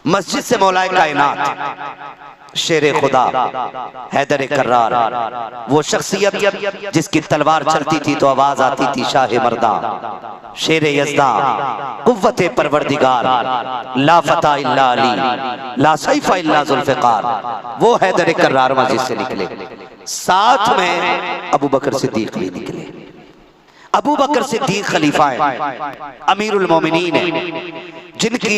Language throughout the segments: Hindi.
मस्जिद से मौलाए कायनात शेरे खुदा हैदर कर्रार, वो शख्सियत जिसकी तलवार चलती थी तो आवाज आती थी शाह मर्दा, शेरे यज़दा, कुव्वते परवरदिगार, ला फता इल्ला अली, ला सैफा इल्ला जुल्फ़िकार, वो हैदर कर्रार मस्जिद से निकले। साथ में अबू बकर सिद्दीक भी निकले। अबू बकर सिद्दीक खलीफा है, अमीरुल मोमिनीन है, जिनकी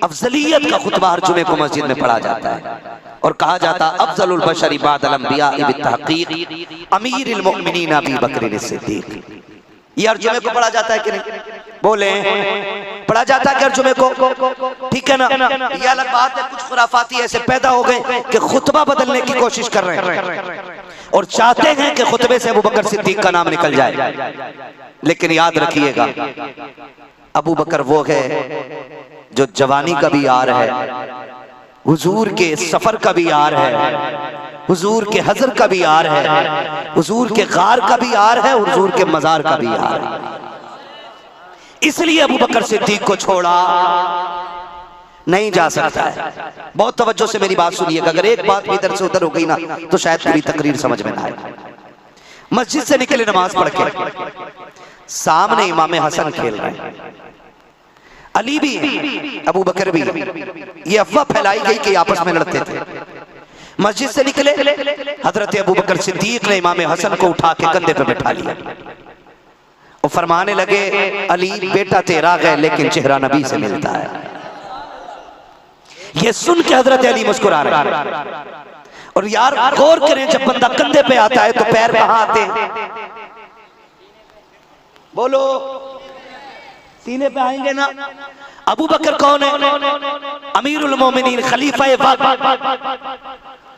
अफजलियत का खुतबा हर जुमे को मस्जिद में पढ़ा जाता है और कहा जाता अफजलुल बशरी बादल अंबिया बित्तहक़ीक़ अमीरुल मोमिनीन अबू बकर सिद्दीक। ये हर जुमे को पढ़ा जाता है कि नहीं? बोले पढ़ा जाता है कि हर जुमे को? ठीक है ना? ये अलग बात है, कुछ खुराफाती ऐसे पैदा हो गए कि खुतबा बदलने की कोशिश कर रहे हैं और चाहते हैं कि खुतबे से अबू बकर सिद्दीक का नाम निकल जाए। लेकिन याद रखिएगा, अबू बकर वो है जो जवानी का भी यार है, हुजूर के सफर का भी यार है, हुजूर के हजर का भी यार है, हुजूर के गार का भी यार है, हुजूर के मजार का भी यार है। इसलिए अबू बकर सिद्दीक को छोड़ा नहीं जा सकता है। बहुत तवज्जो से मेरी बात सुनिएगा, अगर एक बात भी इधर से उधर हो गई ना तो शायद पूरी तकरीर समझ में ना आए। मस्जिद से निकले नमाज पढ़ के, सामने इमाम हसन खेल रहे हैं, अली भी अबू बकर भी। ये अफवाह फैलाई गई कि आपस में लड़ते थे। मस्जिद से निकले, हजरत अबू बकर सिद्दीक ने इमाम हसन को उठा के कंधे पे बैठा लिया और फरमाने लगे, अली बेटा तेरा है लेकिन चेहरा नबी से मिलता है। ये सुन के हजरत अली मुस्कुरा रहे हैं। और यार गौर करें, जब बंदा कंधे पे आता है तो पैर कहां आते हैं? बोलो, सीने पे आएंगे ना। अबू बकर कौन है? अमीरुल मोमिनीन, खलीफा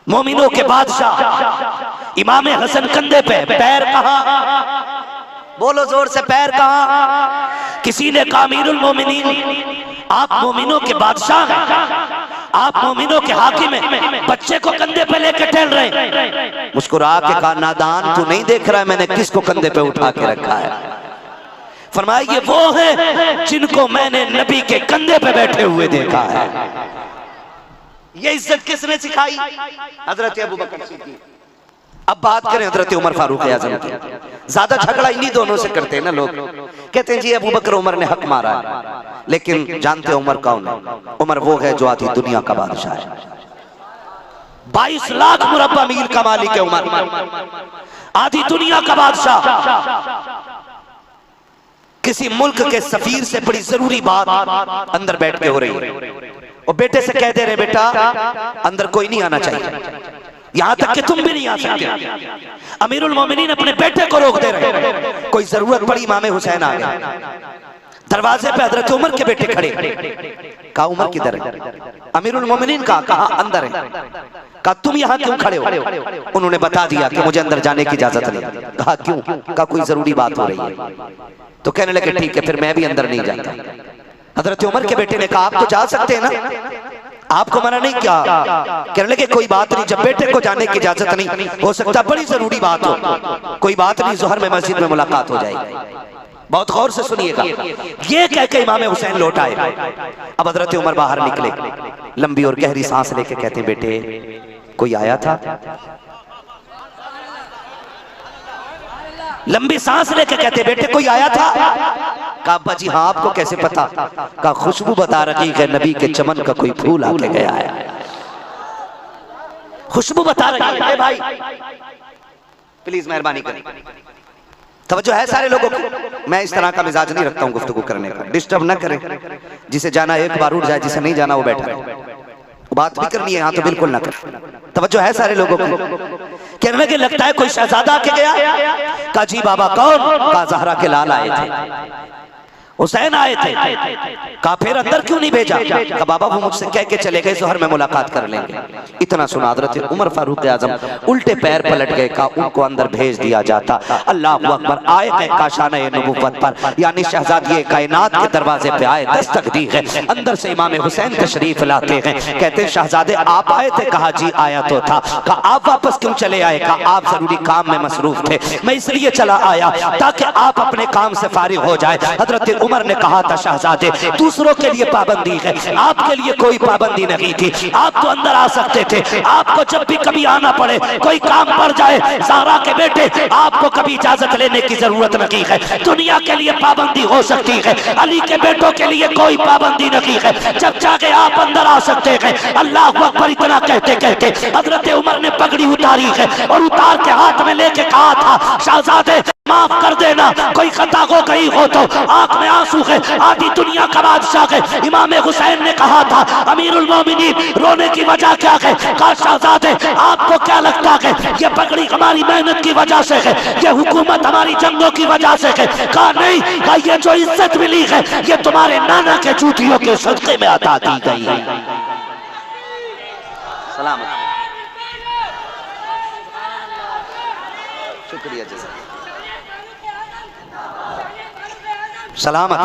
मोमिनों के बादशाह। इमाम हसन कंधे पे, पैर कहां? बोलो जोर से, पैर कहां? किसी ने कहा अमीरुल मोमिनीन, आप मोमिनों के बादशाह हैं, आप मोमिनों के हाकिम हैं, बच्चे को कंधे पे लेकर टहल रहे। मुस्कुरा के कहा, नादान तू नहीं देख रहा है मैंने किसको कंधे पे उठा के रखा है? फरमाया, ये वो है जिनको मैंने नबी के कंधे पे बैठे हुए देखा है। ये इज्जत किसने सिखाई? हजरत अबू बकर सिद्दीक। अब बात करें हजरत उमर फारूक आज़म की। ज्यादा झगड़ा इन्हीं दोनों से करते हैं ना लोग, कहते हैं जी अबू बकर उमर ने हक मारा है, लेकिन जानते उमर कौन है? उमर वो है जो आधी दुनिया का बादशाह है। 22 लाख मुरब्बा मील का मालिक है उमर, आधी दुनिया का बादशाह। किसी मुल्क के सफीर से बड़ी जरूरी बात अंदर बैठ के हो रही है और बेटे से कह दे रहे, बेटा अंदर कोई नहीं आना चाहिए, यहां तक कि तुम भी नहीं आ सकते। अमीरुल मोमिनीन अपने बेटे को रोक दे रहे। कोई जरूरत पड़ी, इमाम हुसैन आ गए, दरवाजे पे हजरत उमर के बेटे खड़े। कहा उमर किधर है? अमीरुल मोमिनीन कहा अंदर है। कहा तुम यहाँ क्यों खड़े हो? उन्होंने बता दिया कि मुझे अंदर जाने की इजाजत नहीं। कहा क्यों? कहा कोई जरूरी बात हो रही है। तो कहने लगे ठीक है फिर मैं भी अंदर नहीं जाता। हजरत उमर के बेटे ने कहा आप तो जा सकते हैं ना, आपको मना नहीं किया। कहने लगे कोई बात नहीं, जब बेटे को जाने की इजाजत नहीं, हो सकता बड़ी जरूरी बात हो, कोई बात नहीं, जोहर में मस्जिद में मुलाकात हो जाएगी। बहुत गौर से सुनिएगा। ये कह के इमाम हुसैन लौट आए। अब हजरत उमर बाहर निकले, लंबी और गहरी सांस लेके कहते बेटे कोई आया था? लंबी सांस लेके कहते बेटे कोई आया था? कहा अब्बा जी हाँ, आपको कैसे पता? कहा खुशबू बता रही है नबी के चमन का कोई फूल आके गया है, खुशबू बता रही है। भाई प्लीज मेहरबानी करें, तवज्जो है सारे लोगों को। मैं इस तरह का मिजाज नहीं रखता हूँ गुफ्तगू करने का, डिस्टर्ब ना करें। जिसे जाना एक बार उठ जाए, जिसे नहीं जाना वो बैठा रहे। बात भी करनी है यहाँ तो बिल्कुल ना कर। तवज्जो है सारे लोगों को। कहने लगे लगता है कोई शहजादा आके गया। कहा जी बाबा कौन? कहा ज़हरा के लाल आए थे, हुसैन आए थे। कहा फिर अंदर क्यों नहीं भेजा? कहा बाबा वो मुझसे कह के चले गए जोहर में मुलाकात कर लेंगे। इतना सुना हज़रत उमर फारूक आज़म उल्टे पैर पलट गए। कहा उनको अंदर भेज दिया जाता। अल्लाह अकबर। आए हैं काशाने नबुव्वत पर, यानी शहजादी कायनात के दरवाजे पे आए, दस्तक दी है। अंदर से इमाम हुसैन तशरीफ लाते हैं। कहते हैं शहजादे आप आए थे? कहा जी आया तो था। कहा आप वापस क्यों चले आए? कहा आप जरूरी काम में मसरूफ थे, मैं इसलिए चला आया ताकि आप अपने काम से फारिग हो जाए। हजरत उमर ने कहा था, शहजादे दूसरों के लिए पाबंदी है, आपके लिए कोई पाबंदी नहीं थी, आप तो अंदर आ सकते थे। आपको जब भी कभी आना पड़े, कोई काम पड़ जाए, ज़हरा के बेटे आपको कभी इजाजत लेने की जरूरत नहीं है। दुनिया के लिए पाबंदी हो सकती है, अली के बेटों के लिए कोई पाबंदी नहीं है। जब चाहे आप अंदर आ सकते हैं। अल्लाह अकबर इतना कहते कहते हजरत उमर ने पगड़ी उतारी है और उतार के हाथ में लेके कहा था, शहजादे माफ कर देना, कोई खता हो गई हो तो। आंख में आंसू है, आधी दुनिया का बादशाह है। इमाम हुसैन ने कहा था, अमीरुल मोमिनीन रोने की वजह क्या है? कहा, शहजादे आपको क्या लगता है ये पगड़ी हमारी मेहनत की वजह से है, ये हुकूमत हमारी जंगों की वजह से है? कहा नहीं, कहा ये जो इज्जत मिली है ये तुम्हारे नाना के जूतियों के सदके में अता की गई है। सलामत, शुक्रिया जज़ाक, सलामत।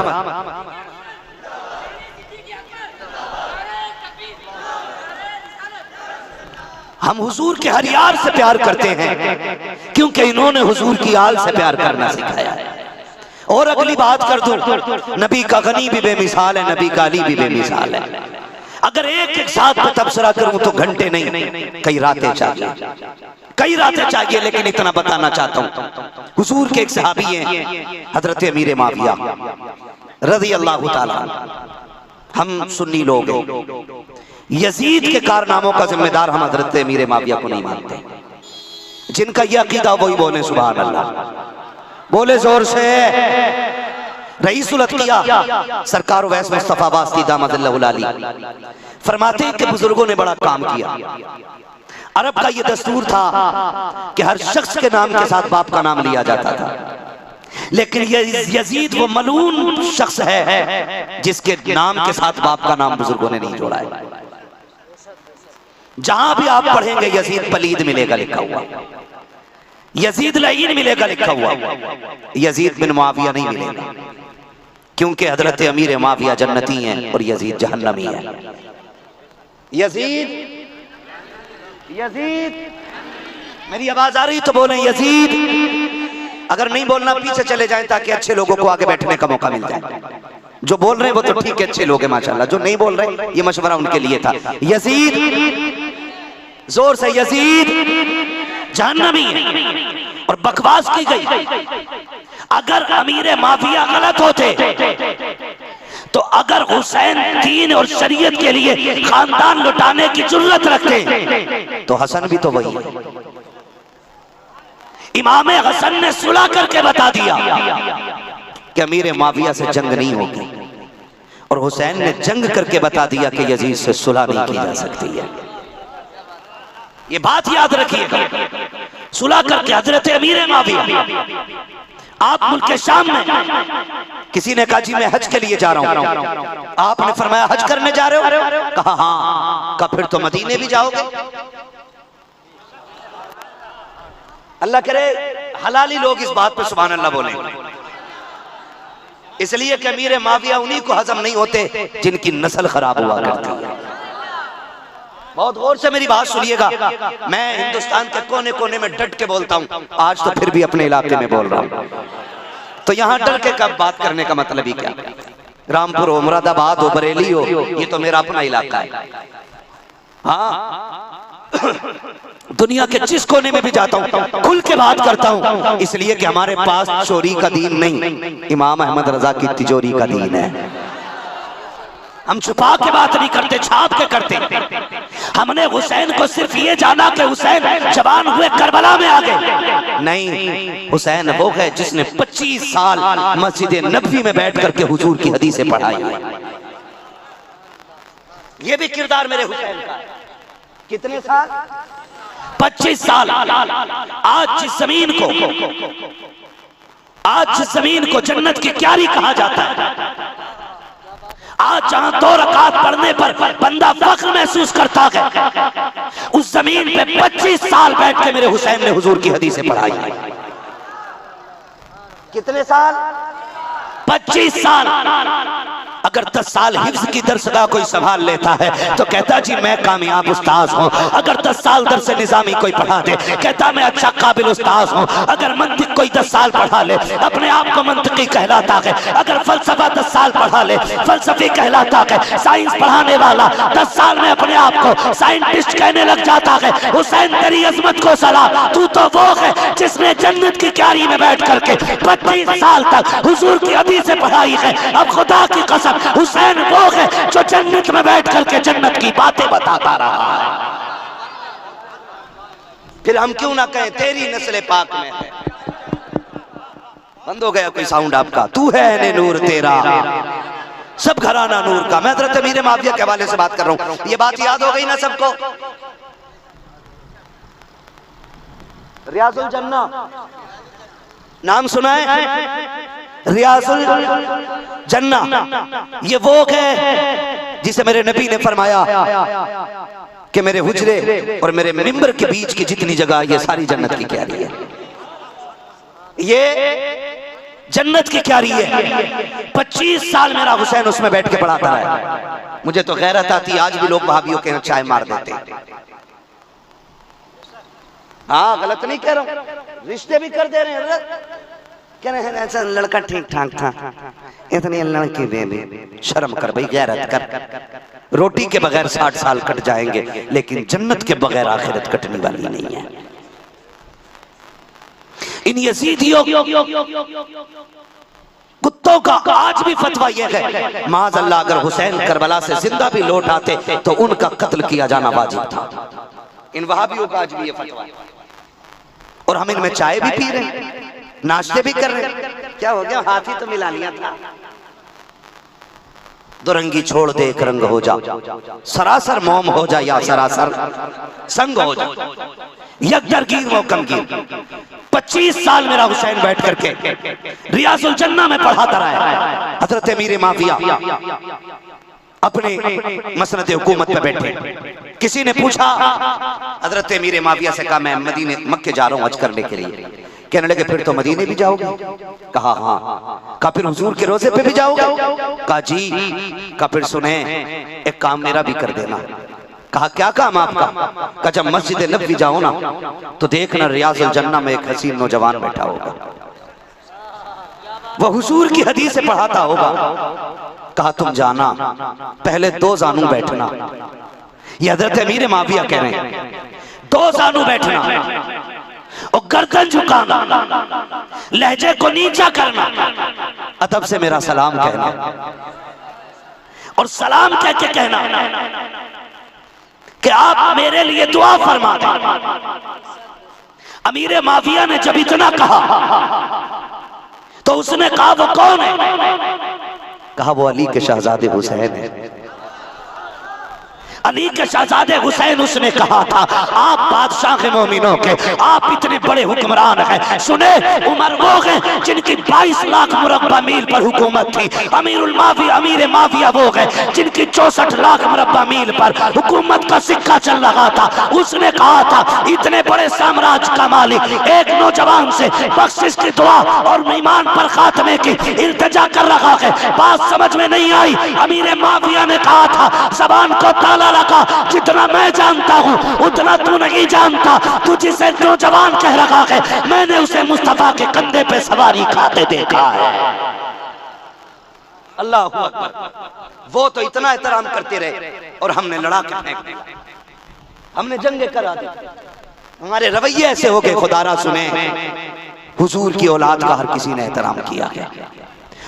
हम हुजूर के हर यार से प्यार करते हैं क्योंकि इन्होंने हुजूर की आल से प्यार करना सिखाया है। और अगली बात कर दूं, नबी का गनी भी बेमिसाल है, नबी का अली भी बेमिसाल है। अगर एक एक साथ में तबसरा करूं तो घंटे नहीं, कई रातें चाहिए, कई रातें चाहिए। लेकिन इतना बताना चाहता हूं, हुजूर के एक सहाबी हैं हजरत अमीर माविया रज़ी अल्लाह ताला। हम सुन्नी लोग हैं, यजीद के कारनामों का जिम्मेदार हम हजरत अमीर माविया को नहीं मानते। जिनका यह अकीदा वही बोले सुभान अल्लाह, बोले जोर से। रईसुल अतकिया सरकार वैस मुस्तफा वास्ती दामदल्लाहु अली फरमाते हैं कि बुजुर्गों ने बड़ा काम किया। अरब का ये दस्तूर था कि हर शख्स के नाम के साथ बाप का नाम लिया जाता था, लेकिन ये यजीद वो मलून शख्स है जिसके नाम के साथ बाप का नाम बुजुर्गों ने नहीं जोड़ा है। जहां भी आप पढ़ेंगे यजीद पलीद मिलेगा लिखा हुआ, यजीद लईन मिलेगा लिखा हुआ, यजीद बिन मुआविया नहीं मिलेगा, क्योंकि हजरत अमीर माविया जन्नती हैं और यजीद जहन्नमी है। यजीद, यजीद, मेरी आवाज आ रही तो बोलें यजीद। अगर नहीं बोलना पीछे चले जाएं ताकि अच्छे लोगों को आगे बैठने का मौका मिल जाए। जो बोल रहे हैं वो तो ठीक है, अच्छे लोग हैं माशाल्लाह। जो नहीं बोल रहे ये मशवरा उनके लिए था। यजीद, जोर से, यजीद जहन्नमी है और बकवास की गई। अगर अमीर माफिया गलत होते तो अगर हुसैन दीन और शरीयत के लिए खानदान लुटाने की जुर्रत रखते तो हसन भी तो वही है। इमाम हसन ने सुलह करके बता दिया कि अमीर माविया से जंग नहीं होगी, और हुसैन ने जंग करके बता दिया कि यजीद से सुलह नहीं की जा सकती है। ये बात याद रखिएगा। सुलह करके हजरत अमीर माविया, आप मुल्क शाम में, किसी ने कहा जी मैं हज के लिए जा रहा हूं, आपने फरमाया हज करने जा रहे हो? कहा हाँ। कहा फिर तो मदीने भी जाओगे? अल्लाह करे हलाली लोग इस बात पे सुभान अल्लाह बोले, इसलिए कि अमीर माविया उन्हीं को हजम नहीं होते जिनकी नस्ल खराब हुआ करती है। बहुत गौर से मेरी बात सुनिएगा। मैं हिंदुस्तान के कोने कोने में डट के बोलता हूँ, आज तो फिर भी अपने इलाके में बोल रहा हूँ। तो यहाँ डर के कब बात करने का मतलब ही क्या? रामपुर हो, मुरादाबाद हो, बरेली हो, ये तो मेरा अपना इलाका है। हाँ, दुनिया के जिस कोने में भी जाता हूँ खुल के बात करता हूँ, इसलिए कि हमारे पास चोरी का दीन नहीं, इमाम अहमद रजा की तिजोरी का दीन है। हम छुपा के बात नहीं करते, छाप के करते। हमने हुसैन को सिर्फ ये जाना कि हुसैन जवान हुए करबला में आ गए, नहीं, हुसैन वो है जिसने 25 साल मस्जिद नबवी में बैठ करके हुजूर की हदीसें पढ़ाई। ये भी किरदार मेरे हुसैन का। कितने साल? 25 साल। आज जिस जमीन को जन्नत की क्यारी कहा जाता है, आज जहां 2 रकात पढ़ने पर बंदा फख्र महसूस करता है, उस जमीन पे 25 साल बैठ के मेरे हुसैन ने हुजूर की हदीसें पढ़ाई। कितने साल? 25 साल। अगर 10 साल हिफ्ज की दरसगाह कोई संभाल लेता है तो कहता जी मैं कामयाब उस्ताद हूँ। अगर 10 साल दरस निजामी कोई पढ़ा दे कहता मैं अच्छा काबिल उस्ताद हूँ। अगर मंतिक कोई 10 साल पढ़ा ले अपने आप को मंतिकी कहलाता है। अगर फलसफा 10 साल पढ़ा ले फलसफी कहलाता है। साइंस पढ़ाने वाला 10 साल में अपने आप को साइंटिस्ट कहने लग जाता है। हुसैन तेरी अजमत को सलाम, तू तो वो है जिसने जन्नत की क्यारी में बैठ करके 25 साल तक हुजूर की हदीस से पढ़ाई है। अब खुदा की कसम हुसैन वो है जो जन्नत में बैठ करके जन्नत की बातें बताता रहा है। फिर हम क्यों ना कहें तेरी नस्ल पाक में है। बंद हो गया कोई साउंड आपका? तू है ने नूर तेरा सब घराना नूर का। मैं हज़रत अमीर माविया के हवाले से बात कर रहा हूं। ये बात याद हो गई ना सबको? रियाजुल जन्ना नाम सुना है? रियाजुल जन्ना ये वो है जिसे मेरे नबी ने फरमाया कि मेरे हुजरे और मेरे मिंबर के बीच की जितनी जगह ये सारी जन्नत की क्यारी है। ये जन्नत की क्यारी है। 25 साल मेरा हुसैन उसमें बैठ के पढ़ाता है। मुझे तो गैरत आती, आज भी लोग वहाबियों के चाय मार देते। हाँ गलत नहीं कह रहा हूं, रिश्ते भी कर दे रहे हैं। कह रहे हैं ऐसा लड़का ठीक ठाक था, इतनी लड़की दे दे। शर्म कर भाई, गैरत कर। रोटी के बगैर 60 साल कट जाएंगे लेकिन जन्नत के बगैर आखिरत कटने वाली नहीं है। इन यजीदियों कुत्तों का आज भी फतवा यह है, माज़अल्लाह अगर हुसैन करबला से जिंदा भी लौट आते तो उनका कत्ल किया जाना वाजिब था। इन वहाबियों का आज भी ये फतवा है। और हम इनमें चाय भी पी रहे हैं, नाश्ते भी कर रहे हैं। क्या हो गया? हाथ ही तो मिला लिया था। दो रंगी छोड़ दे एक रंग हो जा, सरासर मोम हो जा या सरासर संग हो जा, यकदरगीर वो कमगीर। 25 साल मेरा हुसैन बैठ करके रियाजुल जन्ना में पढ़ाता रहा। हजरत अमीर माविया अपने मसनद हुकूमत पे बैठे। किसी ने पूछा हजरत अमीर माविया से, कहा मैं मदीने मक्के जा रहा हूँ हज करने के लिए। कहने लगे फिर तो मदीने भी जाओगे? कहा हाँ। कहा फिर हुजूर के रोजे पे भी जाओगे? कहा जी। कहा फिर सुने एक काम मेरा भी कर देना। कहा क्या काम आपका? कहा जब मस्जिद नबवी जाओ ना तो देखना रियाजुल जन्ना में एक हसीन नौजवान बैठा होगा, वह हुजूर की हदीस से पढ़ाता होगा। कहा तुम जाना, पहले 2 जानू बैठना। ये हजरत अमीर माविया कह रहे हैं, 2 जानू बैठना और गर्दन झुकाना, लहजे को नीचा करना, अदब से मेरा सलाम कहना और सलाम कह के कहना कि आप मेरे लिए दुआ फरमा दें। अमीर माविया ने जब इतना कहा तो उसने कहा वो कौन है? कहा वो अली के शहजादे हुसैन है। अली के शहजादे हुसैन उसने कहा था आप बादशाह के मोमिनों के, आप इतने बड़े हुक्मरान हैं। सुने उमर वो हैं जिनकी 22 लाख मुरब्बा मील पर हुकूमत थी। अमीर माविया वो हैं जिनकी 64 लाख मुरब्बा मील पर हुकूमत का सिक्का चल रहा था। उसने कहा था इतने बड़े साम्राज्य का मालिक एक नौजवान से बख्शिश की दुआ और ईमान पर खात्मे की इल्तिजा कर रहा है। बात समझ में नहीं आई। अमीर माविया ने कहा था जबान को ताला लगा, जितना मैं जानता हूँ उतना तू नहीं जानता। तू जिसे नौजवान कह रहा है मैंने उसे मुस्तफा के कंधे पे सवारी खाते देखा है। अल्लाह अकबर। वो तो इतना एहतराम करते रहे और हमने लड़ा के फेंक दिया, हमने जंगे करा दी। हमारे रवैये ऐसे हो गए, खुदारा सुने हुजूर की औलाद का हर किसी ने एहतराम किया है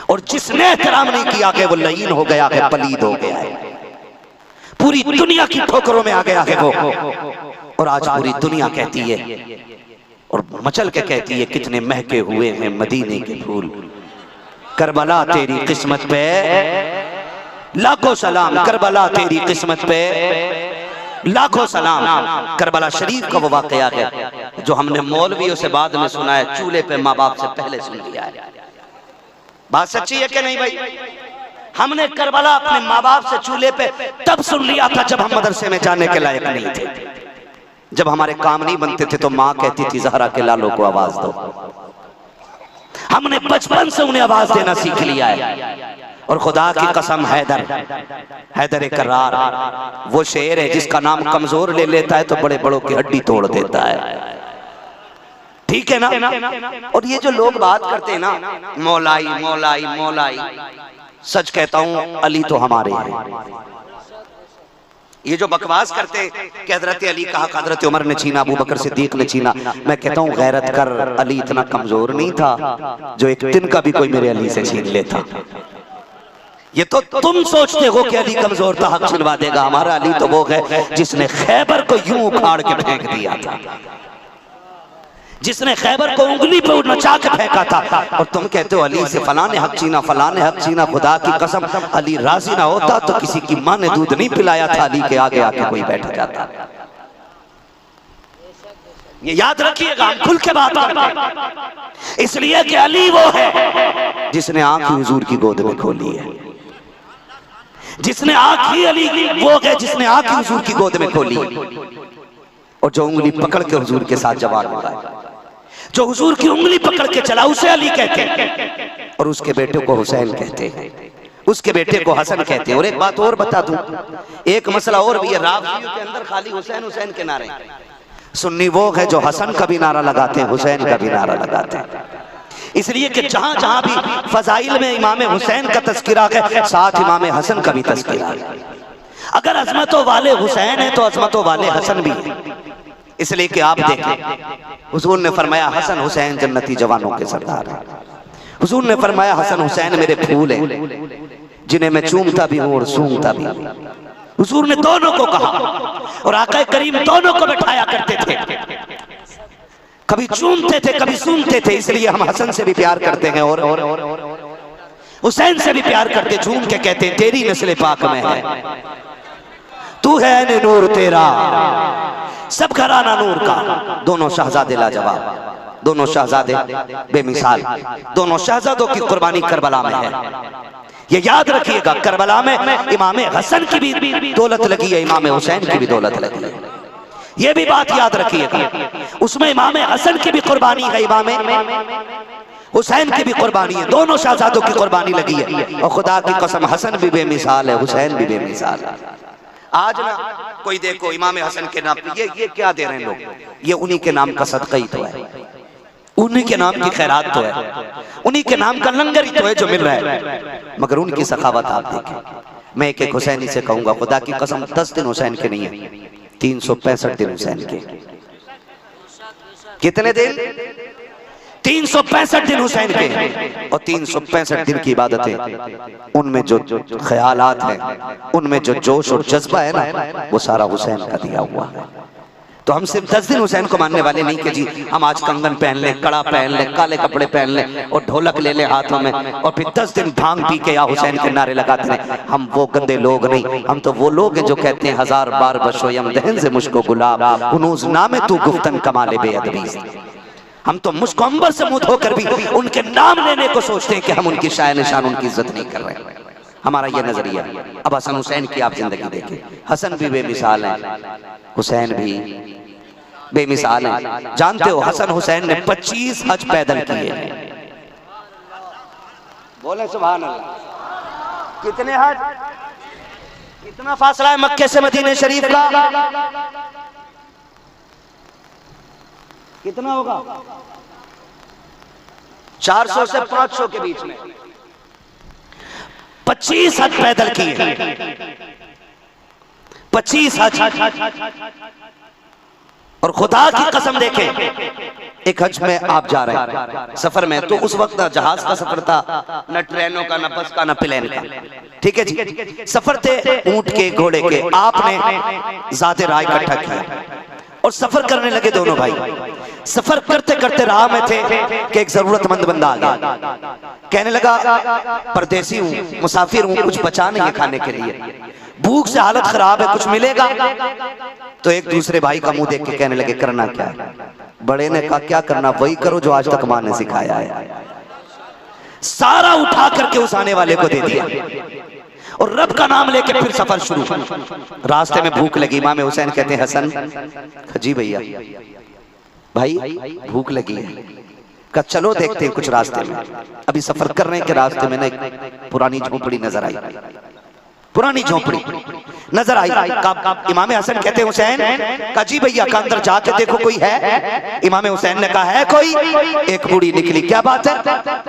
और जिसने एहतराम नहीं किया है वो लईन हो गया है, पलीद हो गया है, पूरी दुनिया की ठोकरों में आ गया है वो। और आज पूरी दुनिया कहती है और मचल के कहती है कितने महके हुए हैं मदीने के फूल। करबला तेरी किस्मत पे लाखों सलाम, करबला तेरी किस्मत पे लाखों सलाम। करबला शरीफ का वो वाकया है जो हमने मौलवियों से बाद में सुना है, चूल्हे पे माँ बाप से पहले सुन लिया है। बात सच्ची है कि नहीं भाई? हमने करबला अपने माँ बाप से चूल्हे पे तब सुन लिया था जब हम मदरसे में जाने के लायक नहीं थे, जब हमारे काम नहीं बनते थे तो माँ कहती थी जहरा के लालो को आवाज दो। हमने बचपन से उन्हें आवाज देना सीख लिया है। और खुदा की कसम हैदर करार वो शेर है जिसका नाम कमजोर ले लेता है तो बड़े बड़ों की हड्डी तोड़ देता है। ठीक है ना। और ये जो लोग बात करते हैं ना मौलाई मौलाई मौलाई, सच कहता हूं अली तो हमारे हैं। ये जो बकवास करते कि हजरत अली कहा हजरत उमर ने छीना, अबू बकर सिद्दीक ने छीना, मैं कहता हूं गैरत कर, अली इतना कमजोर नहीं था जो एक दिन का भी कोई मेरे अली से छीन लेता। ये तो तुम सोचते हो कि अली कमजोर था, हक छिनवा देगा। हमारा अली तो वो है जिसने खैबर को यूं उखाड़ के फेंक दिया था, जिसने खैबर को उंगली पे नचा के फेंका था। और तुम कहते हो अली से फलां ने हक छीना, फलां ने हक छीना। खुदा की कसम अली राजी ना होता तो किसी की मां ने दूध नहीं पिलाया था, अली के आगे आके कोई बैठ जाता। ये याद रखिएगा, हम खुल के बात करते हैं इसलिए कि अली वो है जिसने आंख हुजूर की गोद में खोली है, जिसने आंख ही अली वो है जिसने आंख हुजूर की गोद में खोली और जो उंगली पकड़ के हुजूर के साथ जवान हुआ है, जो हुजूर की उंगली पकड़ के चला उसे अली कहते हैं और उसके बेटे को हुसैन कहते हैं, उसके बेटे को हसन कहते हैं। और एक बात और बता दूं, एक मसला और भी है, रावियों के अंदर खाली हुसैन हुसैन के नारे। सुन्नी वो है जो हसन का भी नारा लगाते हैं, हुसैन का भी नारा लगाते हैं। इसलिए कि जहां जहां भी फजाइल में इमाम हुसैन का तस्करा है, साथ इमाम हसन का भी तस्करा है। अगर अजमतों वाले हुसैन है तो अजमतों वाले हसन भी है। इसलिए कि आप देखें हुजूर ने फरमाया हसन हुसैन जन्नती जवानों के सरदार हैं। हुजूर ने फरमाया हसन हुसैन मेरे फूल हैं जिन्हें मैं चूमता भी हूं और सूंघता भी हूं। हुजूर ने दोनों को कहा और आका करीम दोनों को बैठाया करते थे, कभी चूमते थे कभी सूंघते थे। इसलिए हम हसन से भी प्यार करते हैं और हुसैन से भी प्यार करते, झूम के कहते हैं तेरी नस्ल पाक में है, तू है नूर तेरा सब घराना नूर का। दोनों शहजादे लाजवाब, दोनों शहजादे बेमिसाल, दोनों शहजादों की कुर्बानी करबला में है। ये याद रखिएगा, करबला में इमाम हसन की भी दौलत लगी है, इमाम हुसैन की भी दौलत लगी है। ये भी बात याद रखिएगा, उसमें इमाम हसन की भी कुर्बानी है, इमाम हुसैन की भी कुर्बानी है, दोनों शहजादों की कुर्बानी लगी है। और खुदा की कसम हसन भी बेमिसाल है, हुसैन भी बेमिसाल है। आज ना कोई देखो इमाम हसन के नाम ये क्या दे रहे हैं लोग, ये उन्हीं के नाम का सदका ही तो है, उन्हीं के नाम की खैरात तो है, उन्हीं के नाम का लंगर ही तो है जो मिल रहा है। मगर उनकी सखावत आप देखें। मैं एक हुसैनी से कहूंगा खुदा की कसम 10 दिन हुसैन के नहीं है, 365 दिन हुसैन के। कितने दिन? 365 दिन हुसैन के। और 365 दिन की इबादतें, उनमें जो ख्यालात हैं, उनमें जो जोश और जज्बा है ना, वो सारा हुसैन का दिया हुआ है। तो हम सिर्फ 10 दिन हुसैन को मानने वाले नहीं कि जी हम आज कंगन पहन लें, कड़ा पहन लें, काले कपड़े पहन लें और ढोलक ले लें हाथों में और फिर 10 दिन भांग पी के या हुसैन के नारे लगाते हैं। हम वो गंदे लोग नहीं, हम तो वो लोग हैं जो कहते हैं 1000 बार बशोयम दहन से मुझको गुलाब उनूज नामे तू गुफ्तन कमाले बेअदबी। हम तो मुझको अंबर से मुंह धोकर भी उनके नाम लेने को सोचते हैं कि हम उनकी शान निशान उनकी इज्जत नहीं कर रहे। हमारा ये नजरिया। अब हसन हुसैन की आप जिंदगी देखें, हसन भी बेमिसाल है, हुसैन भी बेमिसाल है। जानते हो हसन हुसैन ने 25 हज पैदल किए। बोले सुभान अल्लाह। कितने हज? कितना फासला है मक्के से मदीने शरीफ का? कितना होगा? 400 से 500 के बीच में 25 हज पैदल किए, 25 हज। और खुदा की कसम देखें, एक हज में आप जा रहे हैं सफर में, तो उस वक्त ना जहाज का सफर था, न ट्रेनों का, न बस का, न प्लेन का। ठीक है जी, सफर थे ऊंट के, घोड़े के। आपने ज़ाते राह इकट्ठा किया और सफर करने लगे दोनों भाई। सफर करते करते राह में थे कि एक जरूरतमंद बंदा आ गया, कहने लगा परदेसी हूँ, मुसाफिर हूँ, कुछ बचा नहीं है खाने के लिए, भूख से हालत खराब है, कुछ मिलेगा? तो एक दूसरे भाई का मुंह देख के कहने लगे करना क्या है? बड़े ने कहा क्या करना, वही करो जो आज तक मां ने सिखाया है। सारा उठा करके उस आने वाले को दे दिया और रब का नाम लेके फिर सफर शुरू। रास्ते में भूख लगी, इमाम हुसैन कहते हैं हसन जी भैया भाई भूख लगी है, का चलो देखते हैं कुछ रास्ते में। अभी सफर कर रहे हैं कि रास्ते में ना एक पुरानी झोपड़ी नजर आई, पुरानी झोपड़ी नजर आई। इमाम हसन कहते हैं हुसैन का जी भैया का अंदर जाके देखो कोई है। इमाम हुसैन ने कहा है कोई? एक बूढ़ी निकली। क्या बात है?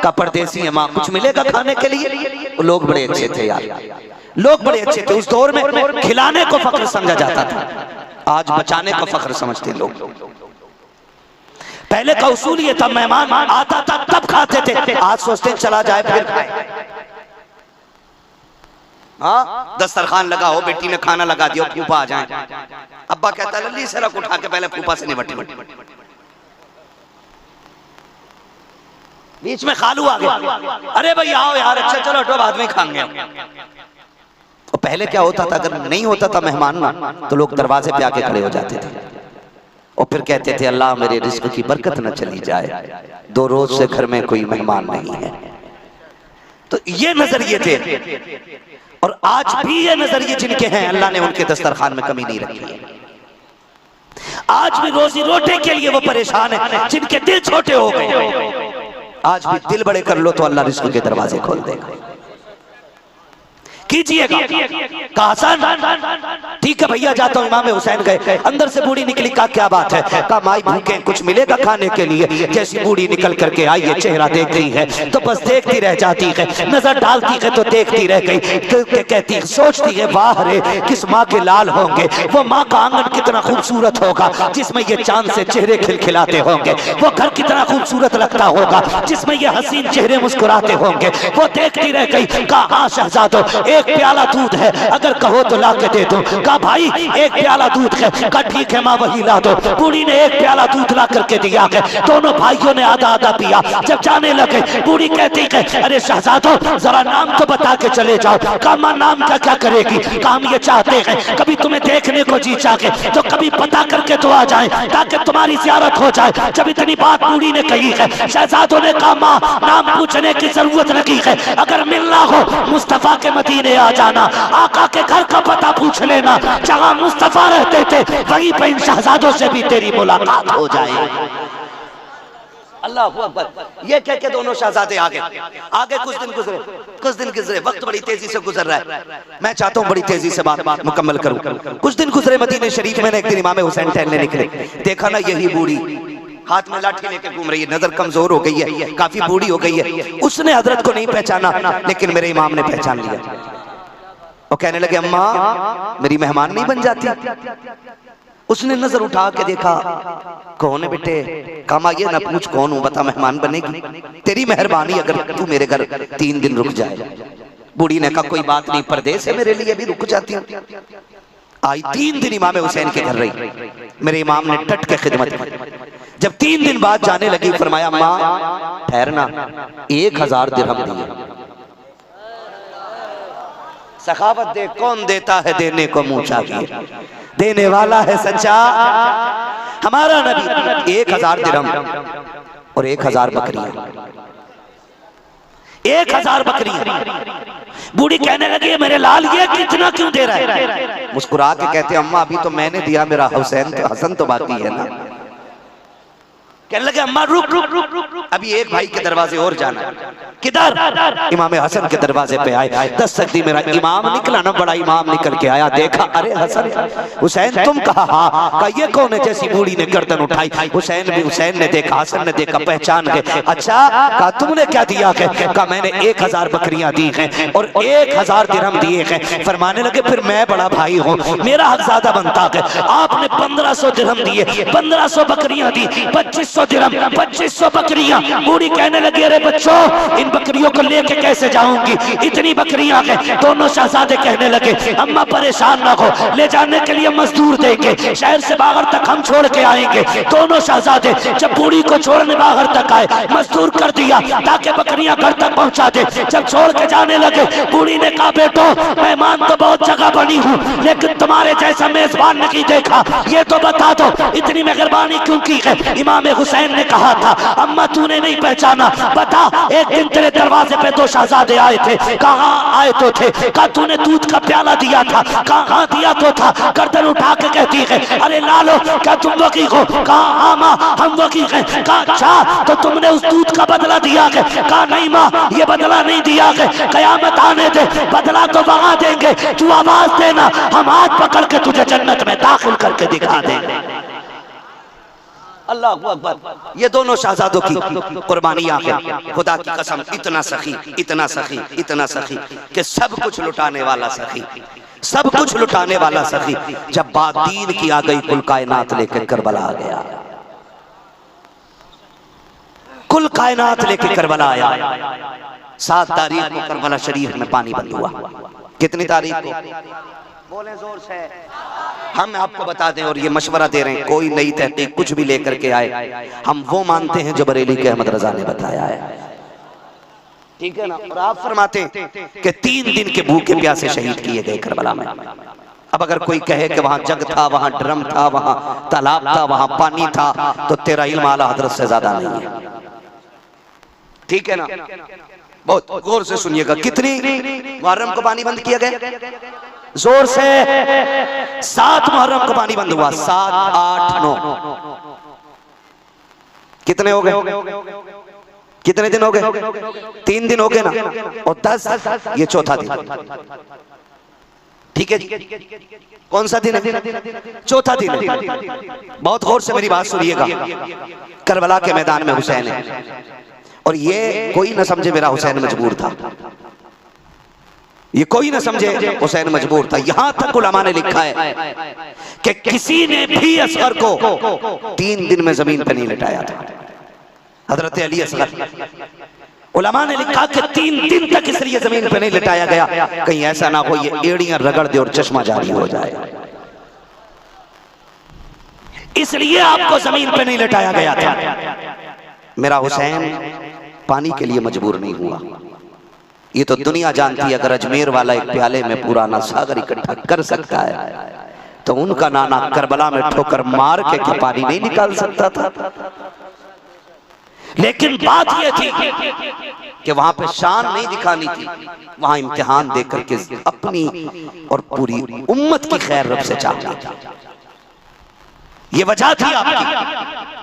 का परदेसी है माँ, कुछ मिलेगा खाने के लिए? लोग बड़े अच्छे थे यार, लोग बड़े अच्छे थे। उस दौर में खिलाने को फख्र समझा जाता था, आज बचाने को फख्र समझते लोग। पहले का उसूल ये था मेहमान आता था तब खाते थे, आज सोचते चला जाए फिर खाए। हाँ, दस्तरखान लगा हो, बेटी ने खाना लगा दिया, फूफा आ जाए, अब्बा कहता लल्ली से रख उठा के पहले फूफा से निपट। बीच में खालू आ गया, अरे भाई आओ यार, अच्छा चलो हटो बाद में खाएंगे। और पहले क्या होता था, अगर नहीं होता था मेहमान ना तो लोग दरवाजे पे आके खड़े हो जाते थे और फिर कहते थे अल्लाह मेरे रिस्क की बरकत न चली जाए, 2 रोज से घर में कोई मेहमान नहीं है। तो ये नजरिए थे और आज भी ये नजरिए जिनके हैं अल्लाह ने उनके दस्तरखान में कमी नहीं रखी है। आज भी रोजी रोटी के लिए वो परेशान है जिनके दिल छोटे हो गए। आज भी दिल बड़े कर लो तो अल्लाह रिस्क के दरवाजे खोल देगा। कीजिएगा। ठीक है भैया जाता हूँ। इमाम हुसैन गए, अंदर से बूढ़ी निकली। कहा क्या बात है? कहा माई भूखे, कुछ मिलेगा खाने के लिए? जैसी बूढ़ी निकल करके आई है, चेहरा देखती है तो बस देखती रह जाती है, नजर डालती है तो देखती रह गई, कहती सोचती है वाह रे किस माँ के लाल होंगे, वो माँ का आंगन कितना खूबसूरत होगा जिसमें ये चांद से चेहरे खिलखिलाते होंगे, वो घर कितना खूबसूरत लगता होगा जिसमें ये हसीन चेहरे मुस्कुराते होंगे। वो देखती रह गई। कहा हाँ शहजादो, एक प्याला दूध है, अगर कहो तो ला के दे दो। कहा भाई एक प्याला दूध है। कहा ठीक है माँ वही ला दो। बूढ़ी ने एक प्याला दूध ला करके दिया है, दोनों भाइयों ने आधा आधा पिया। जब जाने लगे बूढ़ी कहती है अरे शहजादो जरा नाम तो बता के चले जाओ। कहा माँ नाम का क्या करेगी? कहा हम ये चाहते हैं कभी तुम्हें देखने को जी चाहे तो कभी पता करके तो आ जाए ताकि तुम्हारी ज़ियारत हो जाए। जब इतनी बात बूढ़ी ने कही है, शहजादों ने कहा माँ नाम पूछने की जरूरत नहीं है, अगर मिलना हो मुस्तफा के मदीने आ जाना, आका के घर का पता पूछ लेना, जहां मुस्तफा रहते थे वहीं पे इन शहजादों से भी तेरी मुलाकात हो जाए। अल्लाह अकबर। ये कह के दोनों शहजादे आगे कुछ दिन गुजरे, वक्त बड़ी तेजी से गुजर रहा है। मैं चाहता हूँ बड़ी तेजी से बात मुकम्मल करूं। कुछ दिन गुजरे मदीने शरीफ में, एक दिन इमाम हुसैन टहलने निकले, देखा ना यही बूढ़ी हाथ में लाठी लेके घूम रही है, नजर कमजोर हो गई है, काफी बूढ़ी हो गई है। उसने हजरत को नहीं पहचाना लेकिन मेरे इमाम ने पहचान लिया। और कहने लगे अम्मा मेरी मेहमान नहीं बन जाती? उसने नजर उठा के देखा, कौन है बेटे? कहा ये ना पूछ कौन हूं, बता मेहमान बनेगी? तेरी मेहरबानी अगर तू मेरे घर 3 दिन रुक जाए। बूढ़ी ने कहा कोई बात नहीं, परदेस है मेरे लिए भी रुक जाती हूँ। आई 3 दिन इमाम हुसैन के घर रही। मेरे इमाम ने डट के खिदमत की। जब 3 दिन बाद जाने लगी फरमाया माँ ठहरना, 1000 दिरहम दिए। सखावत दे, कौन देता है देने को मुंह चाहिए, देने वाला है सच्चा हमारा नबी। 1000 दिरहम और 1000 बकरियां, 1000 बकरियां। बूढ़ी कहने लगी मेरे लाल ये कितना क्यों दे रहा है? मुस्कुरा के कहते अम्मा अभी तो मैंने दिया, मेरा हसन तो बाकी है ना। कहने लगे अम्मा रुक रुक रुक रुक रुक, अभी एक भाई के दरवाजे और जाना। किधर? इमाम हसन के दरवाजे पे आए। दस्तक दी, मेरा इमाम निकला ना, बड़ा इमाम निकल के आया। देखा अरे हसन हुसैन तुम कहा? हाँ। कहा ये कौन है? जैसी बूढ़ी ने गर्दन उठाई, हुसैन ने देखा, हसन ने देखा, पहचान गए। अच्छा कहा तुमने क्या दिया है? कहा मैंने 1000 बकरियां दी हैं और 1000 दिरहम दिए हैं। फरमाने लगे फिर मैं बड़ा भाई हूँ, मेरा हक ज्यादा बनता है। आपने 1500 दिरहम दिए, 1500 बकरियां दी, 2500 दिरहम, 2500 बकरियां। बूढ़ी कहने लगी अरे बच्चों इन बकरियों को लेके कैसे जाऊंगी, इतनी बकरियां हैं। दोनों शहजादे कहने लगे अम्मा परेशान ना हो, ले जाने के लिए मजदूर देंगे, शहर से बाहर तक हम छोड़ के आएंगे। दोनों शहजादे जब बूढ़ी को छोड़ने बाहर तक आए, मजदूर कर दिया ताकि बकरियां घर तक पहुंचा दे। जब छोड़ के जाने लगे बूढ़ी ने कहा बेटो मेहमान तो बहुत जगह बनी हूँ लेकिन तुम्हारे जैसा मेजबान नहीं देखा, ये तो बता दो इतनी मेहरबानी क्यों की है? इमाम हुसैन ने कहा था, अम्मा तूने नहीं पहचाना, बता एक दिन तेरे दरवाजे पे दो शहजादे आए थे, कहाँ आए तो थे? कहा तूने दूध का प्याला दिया था, कहाँ दिया तो था? गर्दन उठा के कहती है, अरे लालो क्या तुम वकील हो? कहा हाँ माँ हम वकील हैं। कहा अच्छा तो तुमने उस दूध का बदला दिया है? कहा नहीं माँ ये बदला नहीं दिया है, कयामत आने दे बदला तो वहां देंगे, तू आवाज देना हम हाथ पकड़ के तुझे जन्नत में दाखिल करके दिखा देंगे। अल्लाह अकबर। ये दोनों शहजादों की कुर्बानियां हैं। खुदा की कसम इतना सखी, इतना सखी, इतना सखी कि सब कुछ लुटाने वाला सखी, सब कुछ लुटाने वाला सखी। जब बात दीन की आ गई, कुल कायनात लेकर करबला आ गया, कुल कायनात लेकर करबला आया। 7 तारीख को करबला शरीफ में पानी बंद हुआ। कितनी तारीख को? बोले जोर से। हम आपको बता दें और ये मशवरा दे रहे हैं, कोई नई तहकीक कुछ भी लेकर के आए, हम वो मानते हैं जो बरेली के अहमद रजा ने बताया है, ठीक है ना? और आप फरमाते हैं कि 3 दिन के भूखे प्यासे शहीद किए गए करबला में। अब अगर कोई कहे कि वहां जग था, वहां ड्रम था, वहां तालाब था, वहां पानी था, तो तेरा इल्म आला हजरत से ज्यादा नहीं है, ठीक है ना? बहुत गौर से सुनिएगा। कितनी मुहर्रम को पानी बंद किया गया? जोर से। 7 मुहर्रम को पानी बंद हुआ। 7, 8, 9 कितने हो गए? कितने दिन हो गए? 3 दिन हो गए ना, और 10 ये चौथा दिन, ठीक है जी? कौन सा दिन है? चौथा दिन है। बहुत गौर से मेरी बात सुनिएगा। करबला के मैदान में हुसैन है, और ये कोई ना समझे मेरा हुसैन मजबूर था, ये कोई ना समझे हुसैन मजबूर था। यहां तक उलमा ने लिखा है कि किसी ने भी असगर को 3 दिन में जमीन पर नहीं लिटाया था। हजरत अली असगर, उलमा ने लिखा कि 3 दिन तक इसलिए जमीन पर नहीं लिटाया गया, कहीं ऐसा ना हो ये एड़ियां रगड़ दे और चश्मा जारी हो जाए, इसलिए आपको जमीन पर नहीं लिटाया गया था। मेरा हुसैन पानी के लिए मजबूर नहीं हुआ। ये तो दुनिया जानती है, अगर अजमेर वाला एक प्याले में पुराना सागर इकट्ठा कर सकता है, तो उनका नाना करबला में ठोकर मार के पानी नहीं निकाल सकता था। लेकिन बात यह थी कि वहां पे शान नहीं दिखानी थी, वहां इम्तिहान देकर के अपनी और पूरी उम्मत की खैर रब से चाहना था। ये वजह थी आपकी,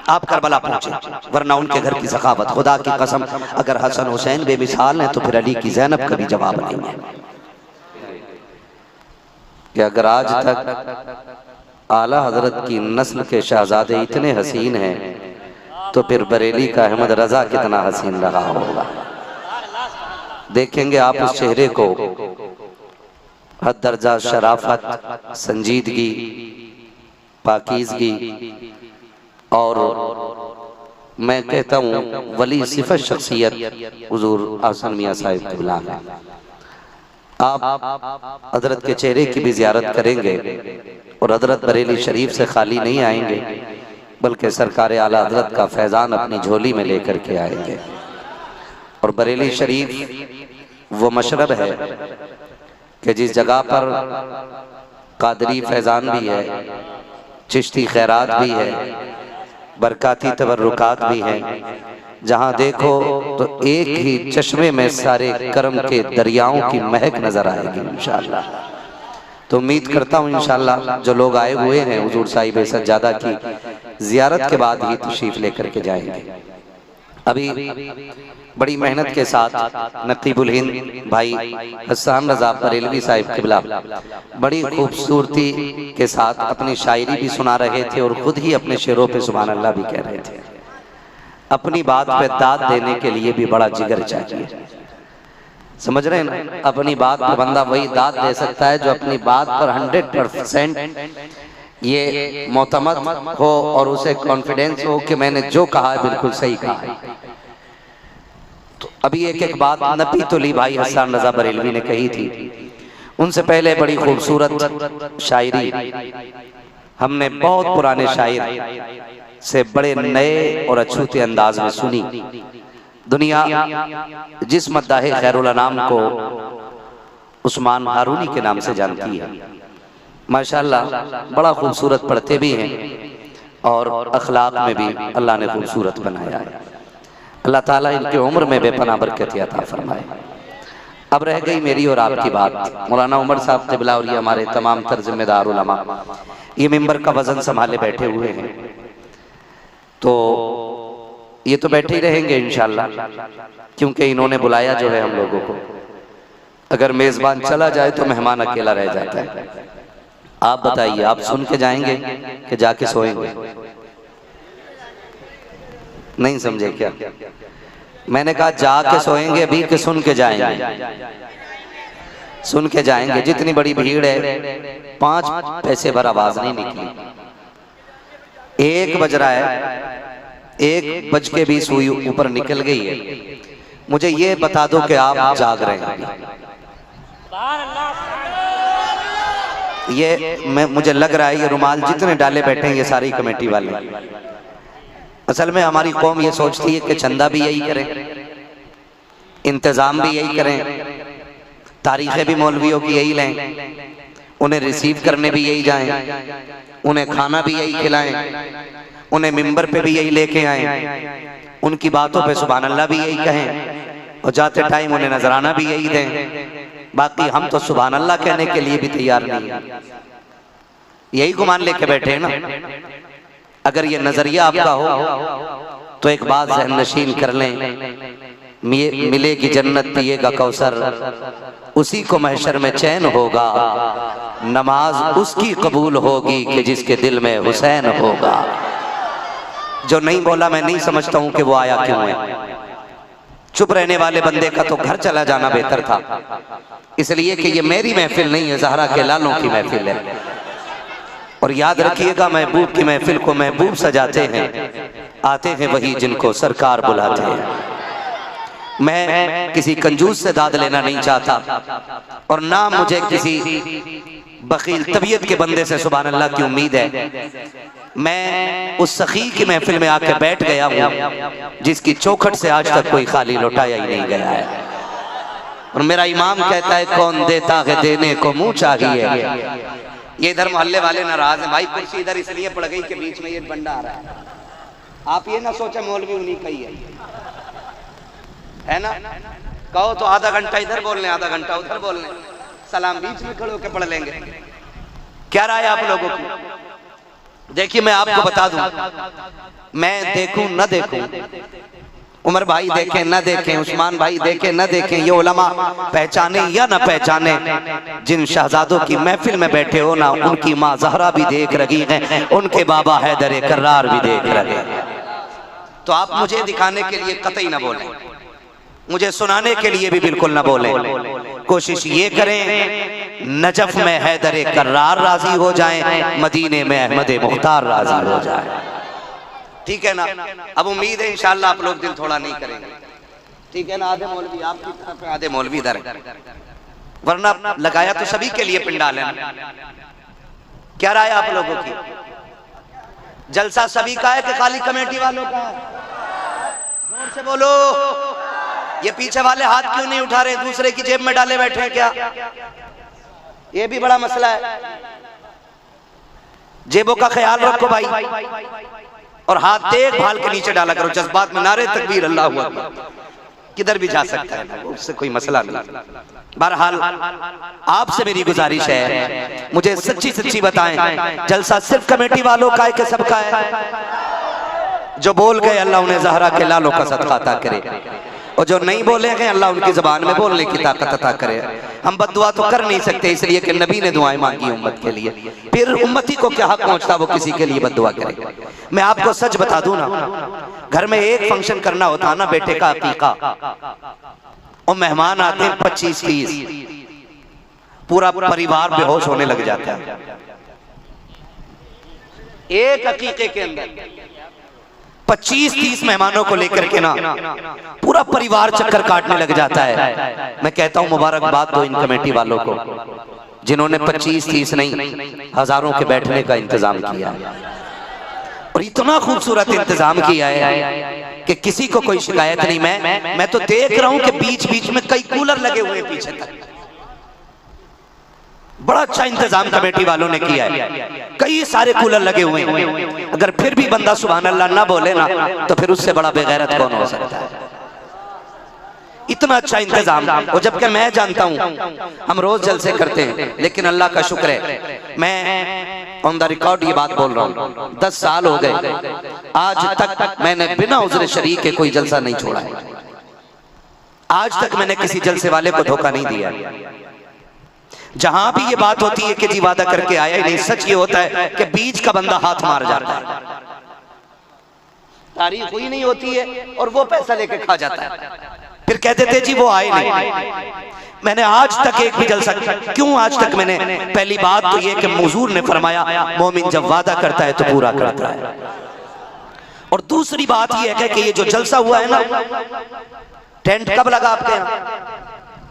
आप करबला पहुंचे, वरना उनके घर की सखावत, खुदा की कसम अगर हसन हुसैन बेमिसाल हैं तो फिर अली की ज़ैनब का भी जवाब नहीं है। कि अगर आज तक आला हजरत की नस्ल के शहजादे इतने हसीन हैं, तो फिर बरेली का अहमद रजा कितना हसीन रहा होगा। देखेंगे आप उस चेहरे को, हद दर्जा शराफत, संजीदगी, पाकीज़गी, और मैं कहता हूँ वली सिफत शख्सियत हुजूर आसन मियां साहिब क़िबला है। आप हजरत के चेहरे की भी ज़ियारत करेंगे, और हजरत बरेली शरीफ से खाली नहीं आएंगे, बल्कि सरकार आला हजरत का फैज़ान अपनी झोली में लेकर के आएंगे। और बरेली शरीफ वो मशरब है कि जिस जगह पर कादरी फैज़ान भी है, चिश्ती खैरात भी है, बरकाती तबर्रुकात भी हैं, जहाँ देखो तो एक ही चश्मे में सारे करम के दरियाओं की महक नजर आएगी इंशाअल्लाह। तो उम्मीद करता हूँ इंशाअल्लाह जो लोग आए हुए हैं हुजूर साहिब सज्जादा की जियारत के बाद ही तशरीफ लेकर के जाएंगे। अभी बड़ी मेहनत के साथ नकीबुल हिंद भाई हसन रजा बरेलवी साहिब क़िबला बड़ी खूबसूरती के साथ अपनी शायरी भी सुना रहे थे, और खुद ही अपने शेरों पे सुभान अल्लाह भी कह रहे थे। अपनी बात पे दाद देने के लिए भी बड़ा जिगर चाहिए, समझ रहे हैं ना? अपनी बात पर बंदा वही दाद दे सकता है जो अपनी बात पर 100% ये मोतमद हो और उसे कॉन्फिडेंस हो कि मैंने जो कहा है बिल्कुल सही कहा है। तो अभी एक एक बात नबी तुली भाई हसन रजा बरेलवी ने कही थी, उनसे पहले बड़ी खूबसूरत शायरी हमने बहुत पुराने शायर से बड़े नए और अछूते अंदाज में सुनी। दुनिया जिस मद्दाहे खैरुल अनाम को उस्मान हारूनी के नाम से जानती है, माशाअल्लाह बड़ा खूबसूरत पढ़ते भी हैं, और अखलाक में भी अल्लाह ने खूबसूरत बनाया है। अल्लाह ताला इनकी उम्र में बेपनाह बरकत अता फरमाए। अब रह गई मेरी और आपकी बात। मौलाना उमर साहब क़िबला और ये हमारे तमाम तर जिम्मेदार उलमा ये मिंबर का वजन संभाले बैठे हुए हैं, तो ये तो बैठे ही रहेंगे इंशाअल्लाह, क्योंकि इन्होंने बुलाया जो है हम लोगों को। अगर मेज़बान चला जाए तो मेहमान अकेला रह जाता है। आप बताइए, आप सुन के जाएंगे कि जाके सोएंगे? नहीं समझे क्या? मैंने कहा जाके सोएंगे अभी कि सुन के जाएंगे? सुन के जाएंगे। जितनी बड़ी भीड़ है 5 पैसे भर आवाज नहीं निकली। 1 बज रहा है, 1 बज के 20 हुई ऊपर निकल गई है। मुझे ये बता दो कि आप जाग रहे हैं। ये मुझे लग रहा है ये रुमाल जितने डाले बैठे हैं ये सारी कमेटी वाले। असल में हमारी कौम ये सोचती है कि चंदा भी यही करें, इंतजाम भी यही करें, तारीखें भी मौलवियों की यही लें, उन्हें रिसीव करने भी यही जाएं, उन्हें खाना भी यही खिलाएं, उन्हें मिंबर पे भी यही लेके आएं, उनकी बातों पे सुभान अल्लाह भी यही कहें और जाते टाइम उन्हें नजराना भी यही दें। बाकी हम तो सुभान अल्लाह कहने के लिए भी तैयार नहीं है। यही गुमान लेके बैठे हैं ना। अगर ये नजरिया आपका हो तो एक बात ज़हन नशीन कर लें, मिलेगी जन्नत पिएगा कौसर, उसी को महशर में चैन होगा, नमाज उसकी कबूल होगी कि जिसके दिल में हुसैन होगा। जो नहीं बोला मैं नहीं समझता हूं कि वो आया क्यों है। चुप रहने वाले बंदे का तो घर चला जाना बेहतर था, इसलिए कि ये मेरी महफिल नहीं है, ज़हरा के लालों की महफिल है। और याद रखिएगा, महबूब की महफिल को महबूब सजाते हैं, आते हैं वही जिनको सरकार बुलाते हैं। मैं किसी कंजूस से दाद लेना नहीं चाहता और ना मुझे किसी बखील तबीयत के बंदे से सुभान अल्लाह की उम्मीद है। मैं उस सखी की महफिल में आके बैठ गया हूँ जिसकी चौखट से आज तक कोई खाली लौटाया ही नहीं गया है। और मेरा इमाम कहता है कौन देता है देने को मुँह चाहिए। ये इधर मोहल्ले वाले नाराज हैं भाई, कुर्सी इधर इसलिए पड़ गई कि बीच में ये बंदा आ रहा है। आप ये ना सोचे मौलवी उन्हीं का ही है ना। कहो तो आधा घंटा इधर बोल लें, आधा घंटा उधर बोल लें, सलाम बीच में खड़े होकर पढ़ लेंगे। क्या राय आप लोगों की? देखिए मैं आपको बता दूं, मैं देखूं न देखूं, उमर भाई देखें न देखें, उस्मान भाई देखें न देखें, ये उलमा पहचाने या न पहचाने, जिन शहजादों की महफिल में बैठे हो ना, उनकी माँ ज़हरा भी देख रही है, उनके बाबा हैदर कर्रार भी देख रहे हैं। तो आप मुझे दिखाने के लिए कतई न बोलें, मुझे सुनाने के लिए भी बिल्कुल न बोलें। कोशिश ये करें नजफ में हैदर कर्रार राजी हो जाएं, मदीने में अहमद मुख्तार राजी हो जाए। ठीक है ना। अब उम्मीद है इंशाअल्लाह आप लोग दिल थोड़ा नहीं करेंगे। ठीक है ना। आधे मौलवी आपकी तरफ है, आधे मौलवी इधर, वरना लगाया तो सभी के लिए पिंडाल है। क्या राय आप लोगों की? जलसा सभी का है कि खाली कमेटी वालों का? जोर से बोलो। ये पीछे वाले हाथ क्यों नहीं उठा रहे? दूसरे की जेब में डाले बैठे हैं क्या? ये भी बड़ा मसला है। जेबों का ख्याल रखो भाई, और हाथ देखभाल के नीचे डाला करो। जज्बात में नारे तकबीर अल्लाह अकबर, किधर भी जा सकता है, उससे कोई मसला नहीं। बहरहाल आपसे मेरी गुजारिश है, मुझे सच्ची सच्ची बताएं, जलसा सिर्फ कमेटी वालों का है कि सबका है? जो बोल गए अल्लाह उन्हें ज़हरा के लालों का सदका अता करे, और जो नहीं बोले गए अल्लाह उनकी ज़बान में बोलने की ताकत अता करे। हम बद्दुआ तो कर नहीं सकते, इसलिए कि नबी ने दुआएं मांगी उम्मत के लिए, फिर उम्मती को क्या हक पहुंचता वो किसी के लिए बद्दुआ करे। मैं आपको सच बता दूं ना, घर में एक फंक्शन करना होता ना, बेटे का अकीका, और मेहमान आते हैं 25-30, पूरा परिवार बेहोश होने लग जाता है। एक अकीके के अंदर 25-30 मेहमानों को लेकर के ना पूरा परिवार चक्कर काटने लग जाता है। मैं कहता हूं मुबारकबाद दो इन कमेटी वालों को जिन्होंने 25-30 नहीं हजारों के बैठने का इंतजाम किया, और इतना खूबसूरत इंतजाम किया है कि किसी को कोई शिकायत नहीं। मैं तो देख रहा हूं कि बीच बीच में कई कूलर लगे हुए पीछे तक, बड़ा अच्छा इंतजाम कमेटी वालों ने किया है, कई सारे कूलर लगे हुए हैं। अगर फिर भी बंदा सुभान अल्लाह ना बोले ना तो फिर उससे बड़ा बेगैरत कौन हो सकता है। इतना अच्छा इंतजाम। और जबकि मैं जानता हूं हम रोज जलसे करते हैं, लेकिन अल्लाह का शुक्र है मैं ऑन द रिकॉर्ड ये बात बोल रहा हूं, 10 साल हो गए आज तक मैंने बिना उज़्र शरीक के कोई जलसा नहीं छोड़ा है। आज तक मैंने किसी जलसे वाले को धोखा नहीं दिया। जहां भी ये बात होती है कि जी वादा करके आया ही नहीं, सच ये होता है कि बीच का बंदा हाथ मार जाता है, तारीख हुई नहीं होती है और वो पैसा लेके खा जाता है। फिर कहते थे जी वो आए नहीं। मैंने आज तक एक भी जलसा, क्यों आज तक मैंने, पहली बात तो ये कि हुजूर ने फरमाया मोमिन जब वादा करता है तो पूरा करता है। और दूसरी बात ये है कि ये जो जलसा हुआ है ना, टेंट कब लगा आपके यहाँ?